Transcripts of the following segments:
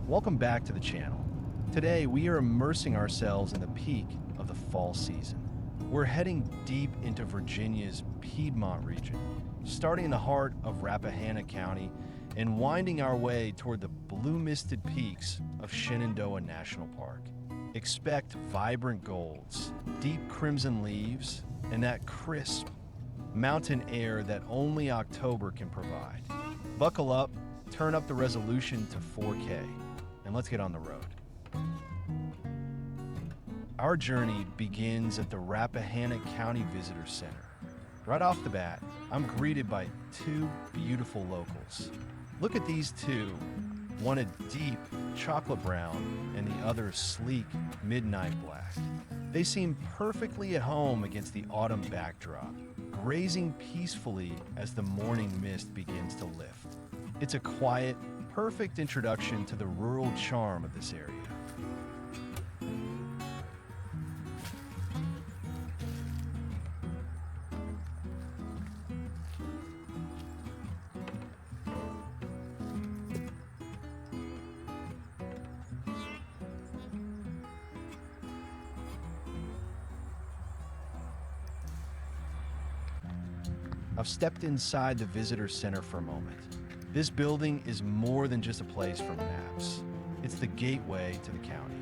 Welcome back to the channel. Today we are immersing ourselves in the peak of the fall season. We're heading deep into Virginia's Piedmont region, starting in the heart of Rappahannock County and winding our way toward the blue-misted peaks of Shenandoah National Park. Expect vibrant golds, deep crimson leaves, and that crisp mountain air that only October can provide. Buckle up, turn up the resolution to 4K, and let's get on the road. Our journey begins at the Rappahannock County Visitor Center. Right off the bat, I'm greeted by two beautiful locals. Look at these two, one a deep chocolate brown and the other a sleek midnight black. They seem perfectly at home against the autumn backdrop, grazing peacefully as the morning mist begins to lift. It's a quiet, perfect introduction to the rural charm of this area. I've stepped inside the visitor center for a moment. This building is more than just a place for maps. It's the gateway to the county.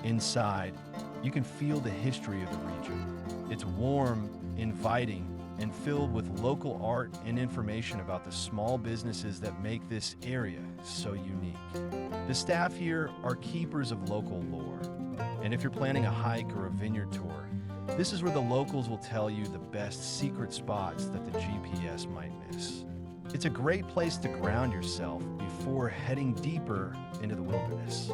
Inside, you can feel the history of the region. It's warm, inviting, and filled with local art and information about the small businesses that make this area so unique. The staff here are keepers of local lore. And if you're planning a hike or a vineyard tour, this is where the locals will tell you the best secret spots that the GPS might miss. It's a great place to ground yourself before heading deeper into the wilderness.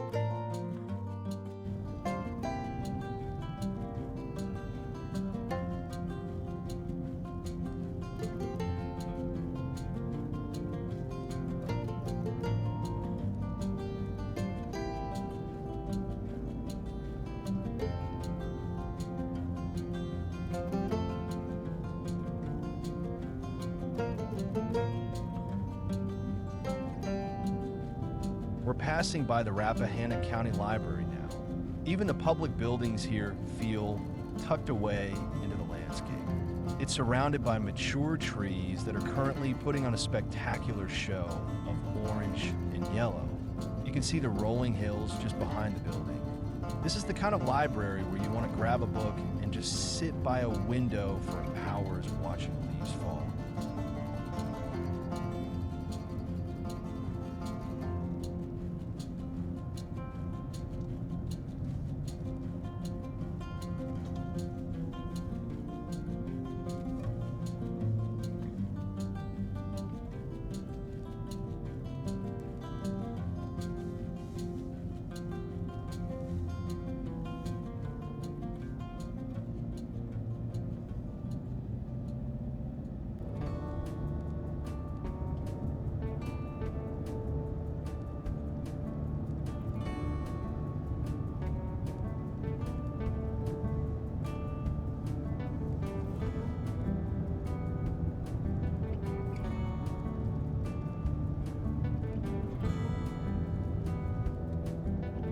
We're passing by the Rappahannock County Library now. Even the public buildings here feel tucked away into the landscape. It's surrounded by mature trees that are currently putting on a spectacular show of orange and yellow. You can see the rolling hills just behind the building. This is the kind of library where you want to grab a book and just sit by a window for hours watching the leaves fall.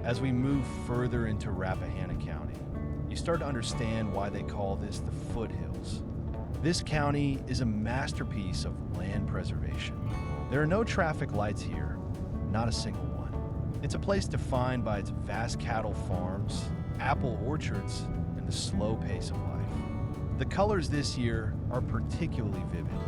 As we move further into Rappahannock County, you start to understand why they call this the foothills. This county is a masterpiece of land preservation. There are no traffic lights here, not a single one. It's a place defined by its vast cattle farms, apple orchards, and the slow pace of life. The colors this year are particularly vivid.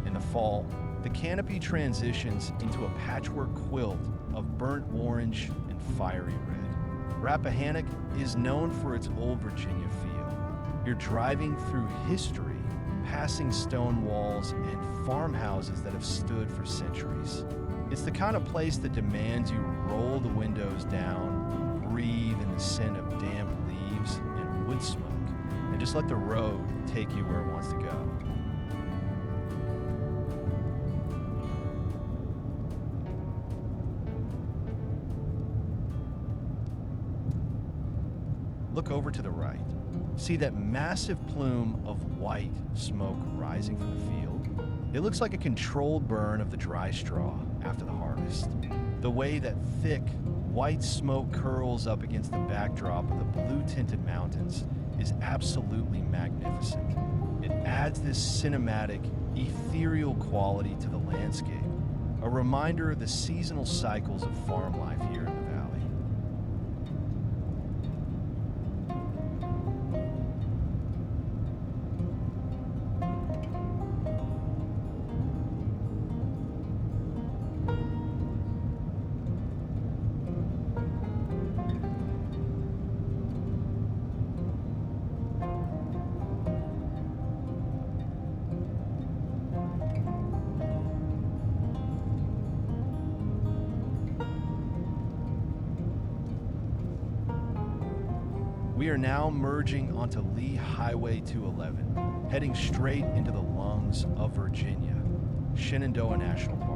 In the fall, the canopy transitions into a patchwork quilt of burnt orange and fiery red. Rappahannock is known for its old Virginia feel. You're driving through history, passing stone walls and farmhouses that have stood for centuries. It's the kind of place that demands you roll the windows down, breathe in the scent of damp leaves and wood smoke, and just let the road take you where it wants to go. Look over to the right. See that massive plume of white smoke rising from the field? It looks like a controlled burn of the dry straw after the harvest. The way that thick, white smoke curls up against the backdrop of the blue-tinted mountains is absolutely magnificent. It adds this cinematic, ethereal quality to the landscape, a reminder of the seasonal cycles of farm life here in the valley. We are now merging onto Lee Highway 211, heading straight into the lungs of Virginia, Shenandoah National Park.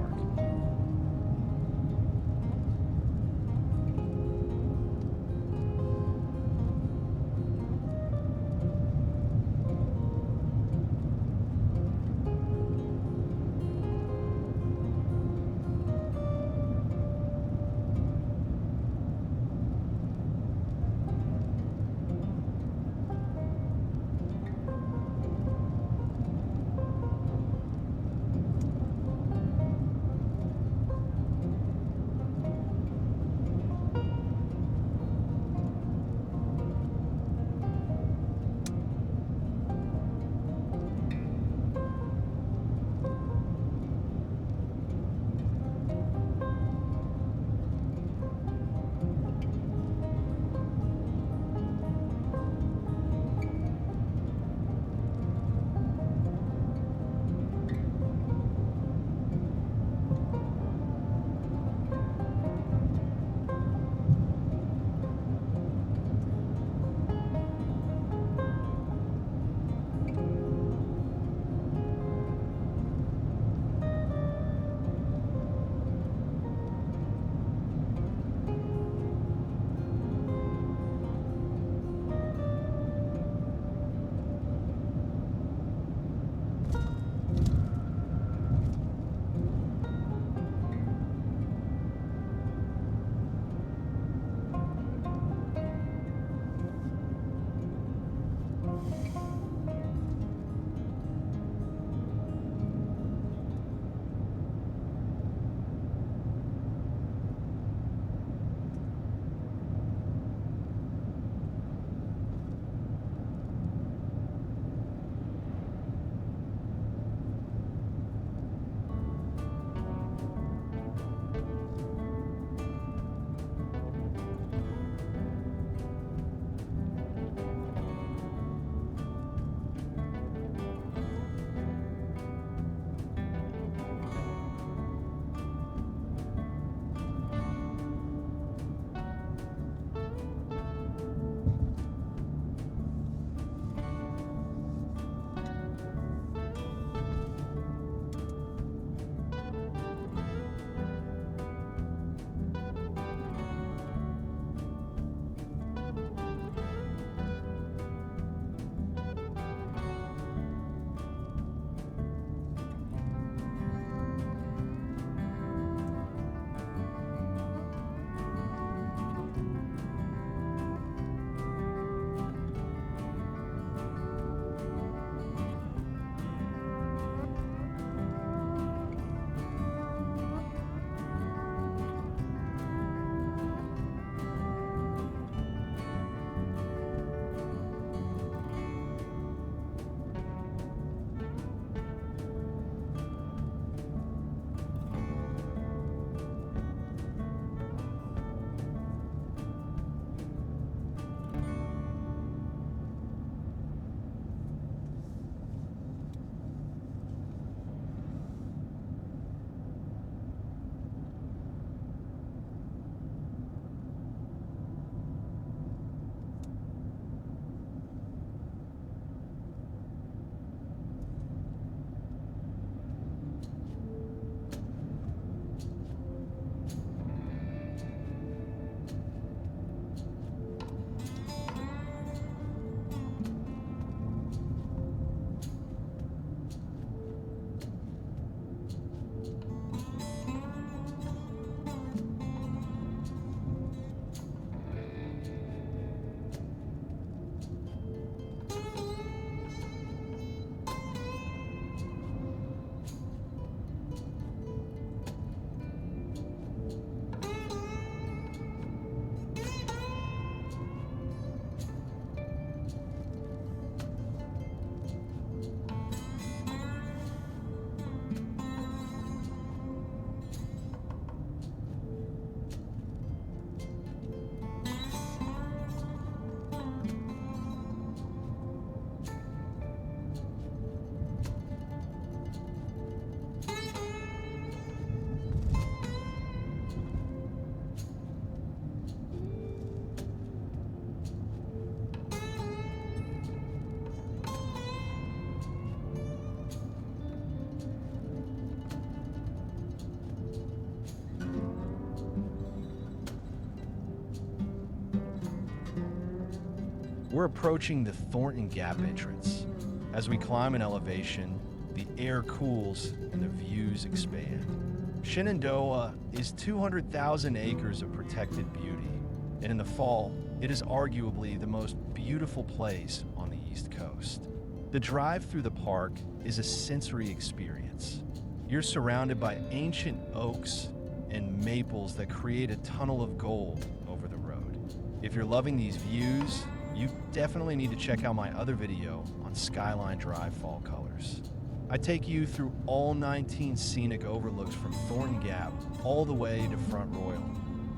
We're approaching the Thornton Gap entrance. As we climb in elevation, the air cools and the views expand. Shenandoah is 200,000 acres of protected beauty, and in the fall, it is arguably the most beautiful place on the East Coast. The drive through the park is a sensory experience. You're surrounded by ancient oaks and maples that create a tunnel of gold over the road. If you're loving these views, you definitely need to check out my other video on Skyline Drive fall colors. I take you through all 19 scenic overlooks from Thornton Gap all the way to Front Royal.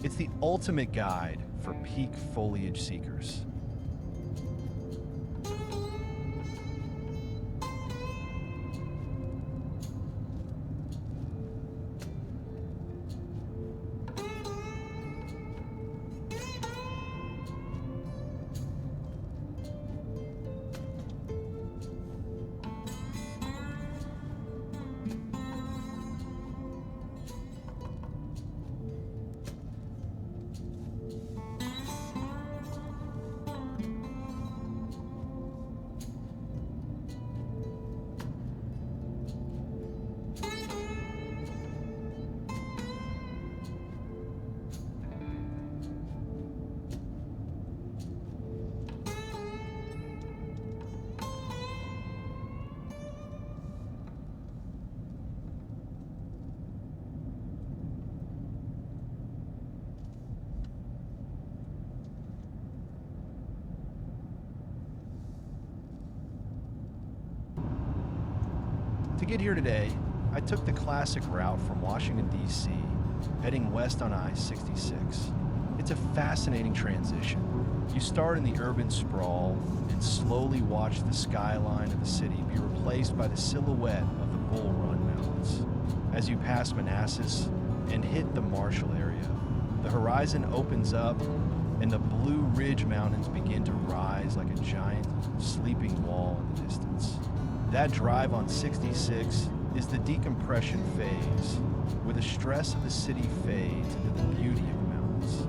It's the ultimate guide for peak foliage seekers. To get here today, I took the classic route from Washington, D.C., heading west on I-66. It's a fascinating transition. You start in the urban sprawl and slowly watch the skyline of the city be replaced by the silhouette of the Bull Run Mountains. As you pass Manassas and hit the Marshall area, the horizon opens up and the Blue Ridge Mountains begin to rise like a giant sleeping wall in the distance. That drive on 66 is the decompression phase, where the stress of the city fades into the beauty of the mountains.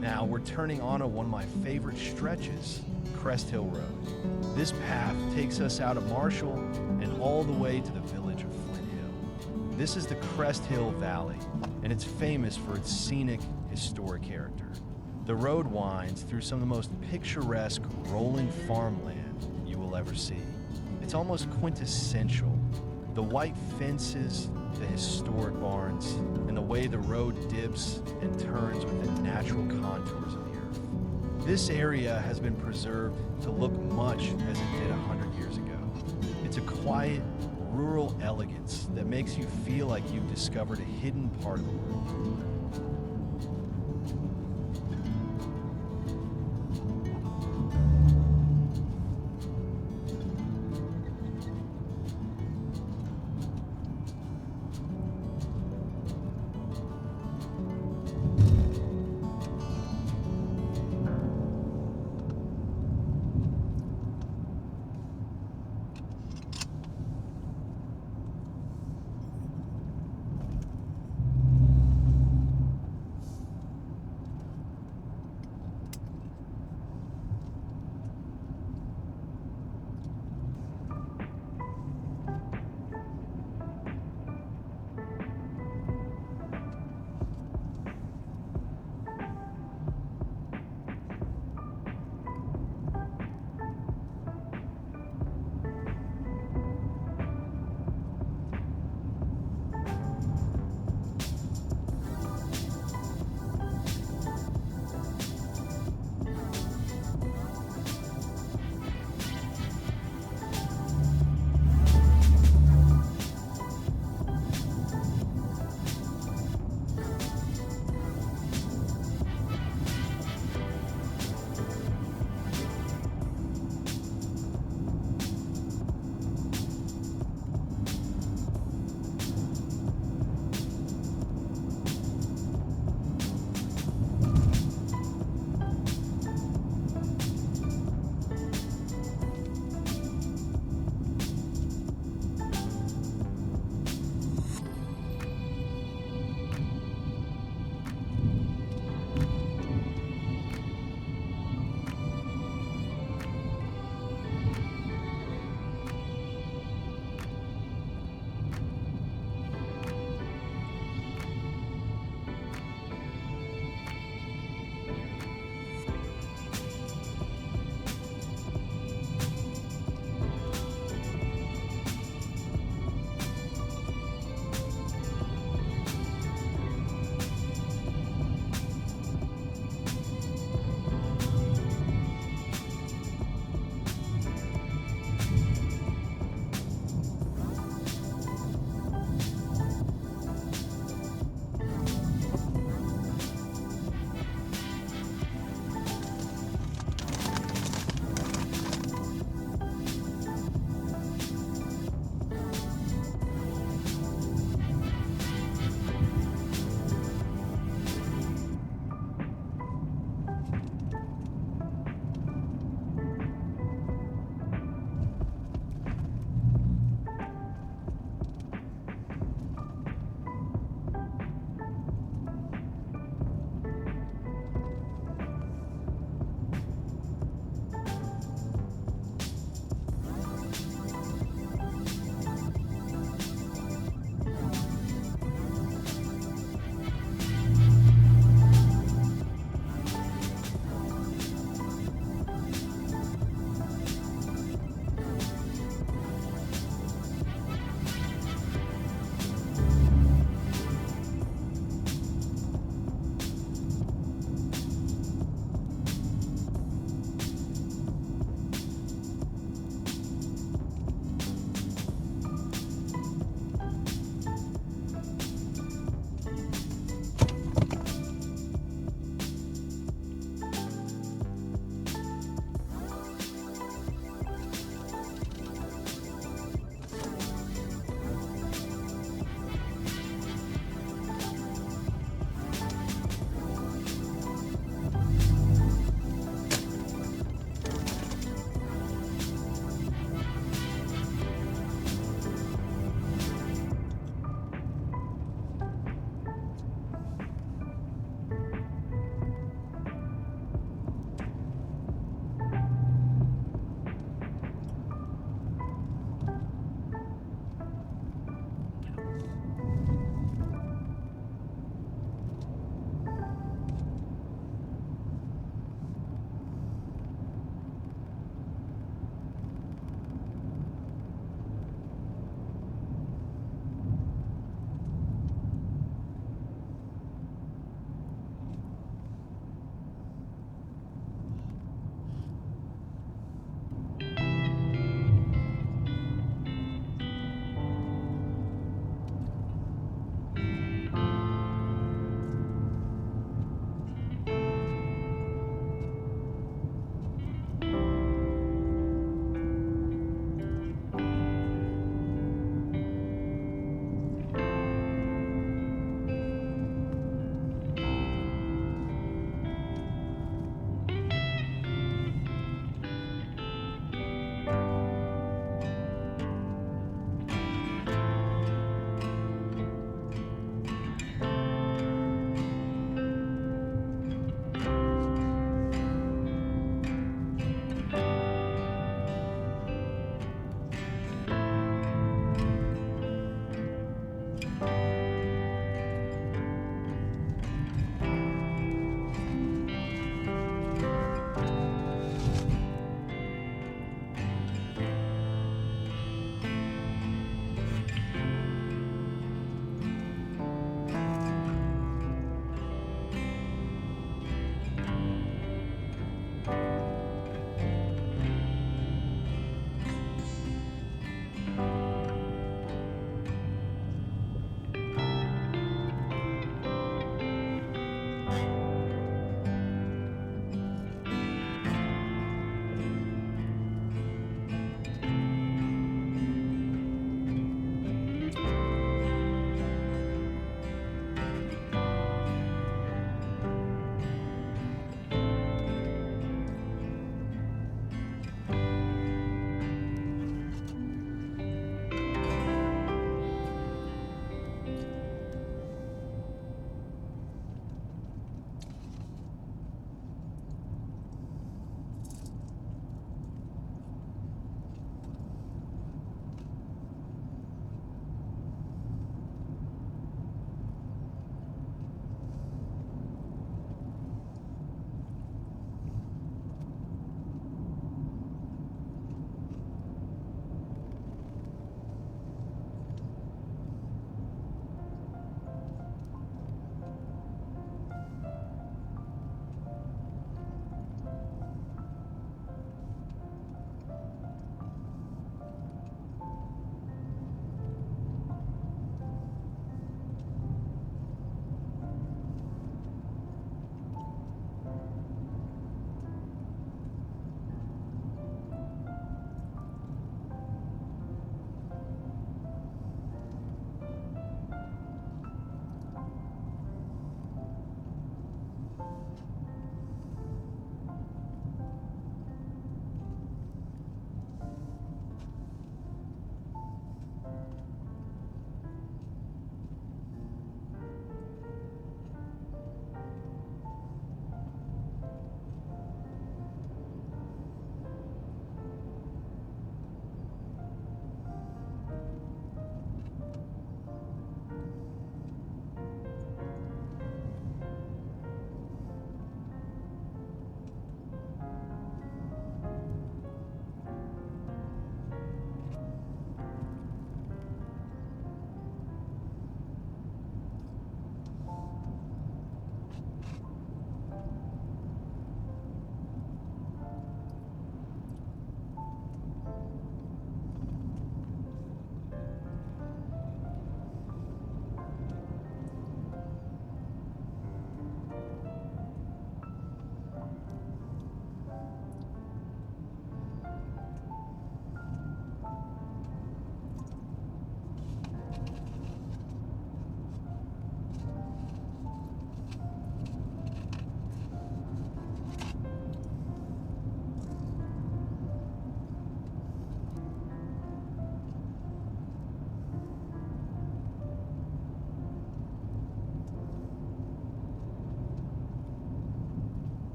Now we're turning onto one of my favorite stretches, Crest Hill Road. This path takes us out of Marshall and all the way to the village of Flint Hill. This is the Crest Hill Valley, and it's famous for its scenic, historic character. The road winds through some of the most picturesque rolling farmland you will ever see. It's almost quintessential. The white fences, the historic barns, and the way the road dips and turns with the natural contours of the earth. This area has been preserved to look much as it did 100 years ago. It's a quiet, rural elegance that makes you feel like you've discovered a hidden part of the world.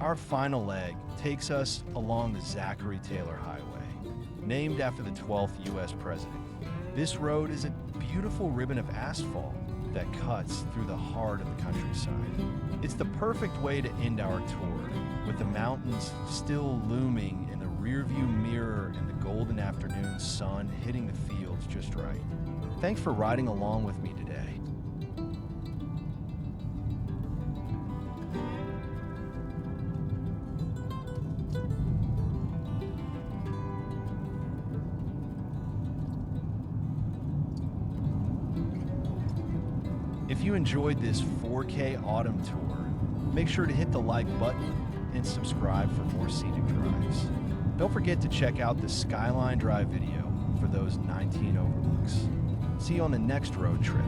Our final leg takes us along the Zachary Taylor Highway, named after the 12th U.S. president. This road is a beautiful ribbon of asphalt that cuts through the heart of the countryside. It's the perfect way to end our tour, with the mountains still looming in the rearview mirror and the golden afternoon sun hitting the fields just right. Thanks for riding along with me today. If you enjoyed this 4K autumn tour, make sure to hit the like button and subscribe for more scenic drives. Don't forget to check out the Skyline Drive video for those 19 overlooks. See you on the next road trip.